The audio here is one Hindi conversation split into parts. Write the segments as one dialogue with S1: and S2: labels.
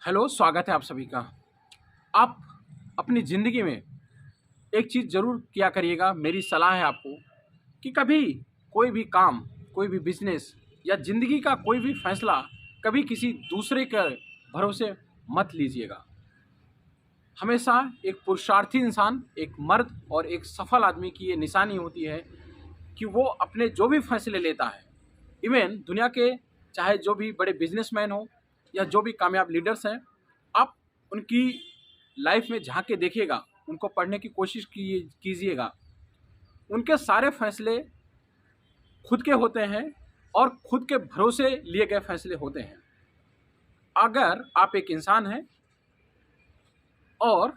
S1: हेलो, स्वागत है आप सभी का। आप अपनी ज़िंदगी में एक चीज़ ज़रूर किया करिएगा, मेरी सलाह है आपको कि कभी कोई भी काम, कोई भी बिज़नेस या ज़िंदगी का कोई भी फ़ैसला कभी किसी दूसरे के भरोसे मत लीजिएगा। हमेशा एक पुरुषार्थी इंसान, एक मर्द और एक सफल आदमी की ये निशानी होती है कि वो अपने जो भी फ़ैसले लेता है, इवन दुनिया के चाहे जो भी बड़े बिजनेसमैन हो या जो भी कामयाब लीडर्स हैं, आप उनकी लाइफ में झांक के देखिएगा, उनको पढ़ने की कोशिश कीजिएगा। उनके सारे फैसले खुद के होते हैं और खुद के भरोसे लिए गए फैसले होते हैं। अगर आप एक इंसान हैं और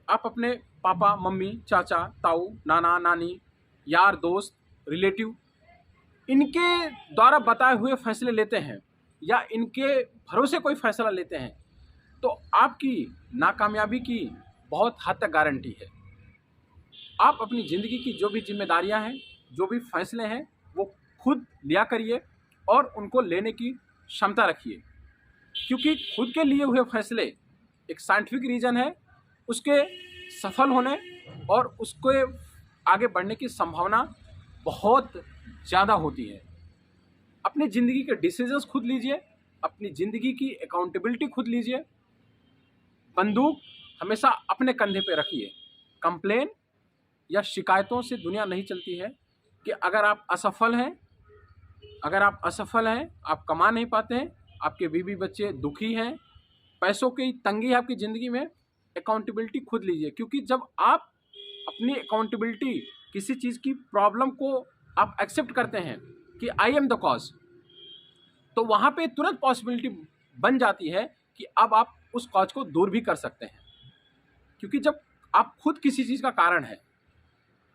S1: आप अपने पापा, मम्मी, चाचा, ताऊ, नाना, नानी, यार, दोस्त, रिलेटिव इनके द्वारा बताए हुए फैसले लेते हैं या इनके भरोसे कोई फैसला लेते हैं, तो आपकी नाकामयाबी की बहुत हद तक गारंटी है। आप अपनी ज़िंदगी की जो भी जिम्मेदारियां हैं, जो भी फैसले हैं, वो खुद लिया करिए और उनको लेने की क्षमता रखिए, क्योंकि खुद के लिए हुए फैसले एक साइंटिफिक रीज़न है उसके सफल होने और उसके आगे बढ़ने की संभावना बहुत ज़्यादा होती है। अपनी ज़िंदगी के डिसीजंस खुद लीजिए, अपनी ज़िंदगी की अकाउंटेबिलिटी खुद लीजिए। बंदूक हमेशा अपने कंधे पे रखिए। कंप्लेन या शिकायतों से दुनिया नहीं चलती है कि अगर आप असफल हैं, आप कमा नहीं पाते हैं, आपके बीवी बच्चे दुखी हैं, पैसों की तंगी है आपकी ज़िंदगी में, अकाउंटेबिलिटी खुद लीजिए। क्योंकि जब आप अपनी अकाउंटेबिलिटी, किसी चीज़ की प्रॉब्लम को आप एक्सेप्ट करते हैं कि आई एम द कॉज, तो वहाँ पे तुरंत पॉसिबिलिटी बन जाती है कि अब आप उस कॉज को दूर भी कर सकते हैं। क्योंकि जब आप खुद किसी चीज़ का कारण है,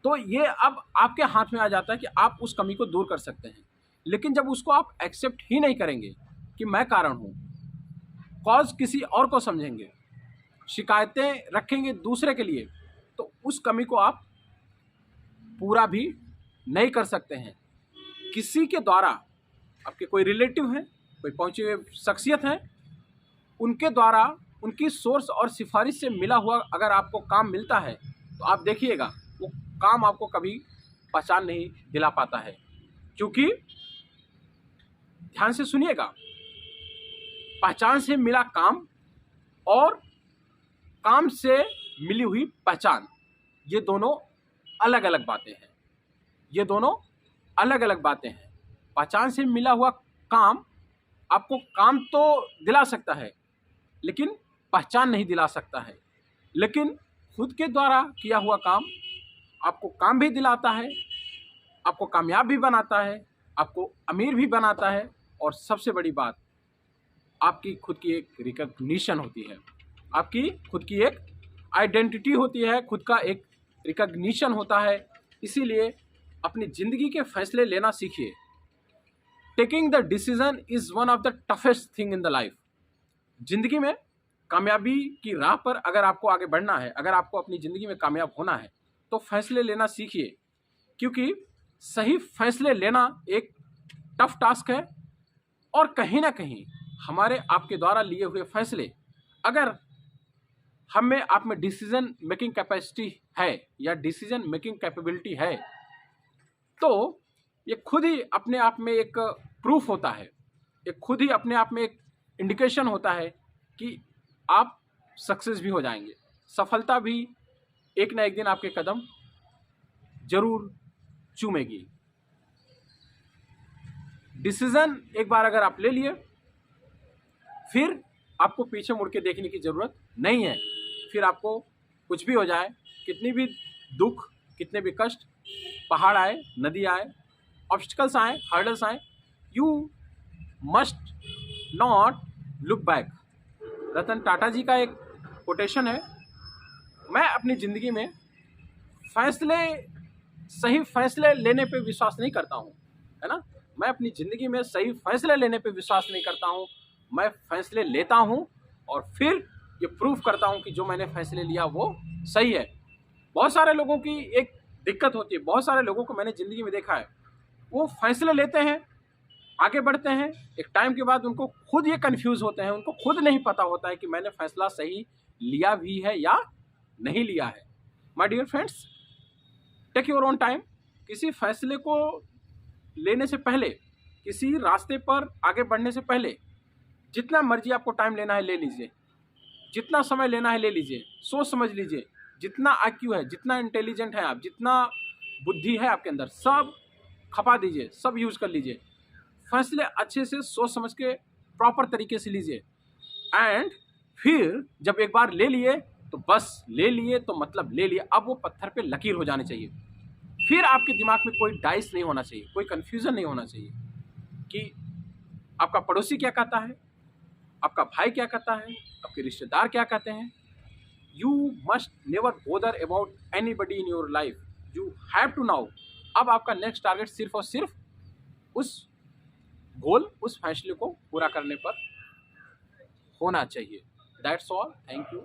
S1: तो ये अब आपके हाथ में आ जाता है कि आप उस कमी को दूर कर सकते हैं। लेकिन जब उसको आप एक्सेप्ट ही नहीं करेंगे कि मैं कारण हूँ, कॉज किसी और को समझेंगे, शिकायतें रखेंगे दूसरे के लिए, तो उस कमी को आप पूरा भी नहीं कर सकते हैं। किसी के द्वारा, आपके कोई रिलेटिव हैं, कोई पहुंचे हुए शख्सियत हैं, उनके द्वारा उनकी सोर्स और सिफारिश से मिला हुआ अगर आपको काम मिलता है, तो आप देखिएगा वो काम आपको कभी पहचान नहीं दिला पाता है। क्योंकि ध्यान से सुनिएगा, पहचान से मिला काम और काम से मिली हुई पहचान, ये दोनों अलग अलग बातें हैं। पहचान से मिला हुआ काम आपको काम तो दिला सकता है, लेकिन पहचान नहीं दिला सकता है। लेकिन खुद के द्वारा किया हुआ काम आपको काम भी दिलाता है, आपको कामयाब भी बनाता है, आपको अमीर भी बनाता है, और सबसे बड़ी बात, आपकी खुद की एक रिकॉग्निशन होती है, आपकी खुद की एक आइडेंटिटी होती है, खुद का एक रिकॉग्निशन होता है। इसीलिए अपनी ज़िंदगी के फैसले लेना सीखिए। Taking the decision is one of the toughest thing in the life. ज़िंदगी में कामयाबी की राह पर अगर आपको आगे बढ़ना है, अगर आपको अपनी ज़िंदगी में कामयाब होना है, तो फैसले लेना सीखिए। क्योंकि सही फैसले लेना एक टफ टास्क है, और कहीं ना कहीं हमारे आपके द्वारा लिए हुए फैसले, अगर हमें आप में डिसीजन मेकिंग कैपेसिटी है या डिसीजन मेकिंग कैपेबिलिटी है, तो ये खुद ही अपने आप में एक प्रूफ होता है, ये खुद ही अपने आप में एक इंडिकेशन होता है कि आप सक्सेस भी हो जाएंगे। सफलता भी एक ना एक दिन आपके कदम जरूर चूमेगी। डिसीजन एक बार अगर आप ले लिए, फिर आपको पीछे मुड़ के देखने की ज़रूरत नहीं है। फिर आपको कुछ भी हो जाए, कितनी भी दुख, कितने भी कष्ट, पहाड़ आए, नदी आए, ऑब्स्टिकल्स आए, हर्डल्स आए, you must not look back. Ratan Tata ji का एक कोटेशन है, मैं अपनी ज़िंदगी में सही फैसले लेने पे विश्वास नहीं करता हूँ, है ना। मैं अपनी ज़िंदगी में सही फैसले लेने पे विश्वास नहीं करता हूँ, मैं फैसले लेता हूँ और फिर ये प्रूफ करता हूँ कि जो मैंने फैसले लिया वो सही है। बहुत सारे लोगों की एक दिक्कत होती है, बहुत सारे लोगों को मैंने ज़िंदगी में देखा है, वो फैसले लेते हैं आगे बढ़ते हैं, एक टाइम के बाद उनको खुद ये कंफ्यूज होते हैं, उनको खुद नहीं पता होता है कि मैंने फैसला सही लिया भी है या नहीं लिया है। My dear friends, take your own time. किसी फैसले को लेने से पहले, किसी रास्ते पर आगे बढ़ने से पहले जितना मर्जी आपको टाइम लेना है ले लीजिए, जितना समय लेना है ले लीजिए, सोच समझ लीजिए। जितना IQ है, जितना इंटेलिजेंट है आप, जितना बुद्धि है आपके अंदर, सब खपा दीजिए, सब यूज कर लीजिए। फैसले अच्छे से सोच समझ के प्रॉपर तरीके से लीजिए। एंड फिर जब एक बार ले लिए तो बस ले लिए तो मतलब ले लिए, अब वो पत्थर पे लकीर हो जाने चाहिए। फिर आपके दिमाग में कोई डाइस नहीं होना चाहिए, कोई कंफ्यूजन नहीं होना चाहिए कि आपका पड़ोसी क्या कहता है, आपका भाई क्या कहता है, आपके रिश्तेदार क्या कहते हैं। You must never bother about anybody in your life, you have to now. अब आपका नेक्स्ट टारगेट सिर्फ और सिर्फ उस गोल, उस फैसले को पूरा करने पर होना चाहिए। That's all, thank you.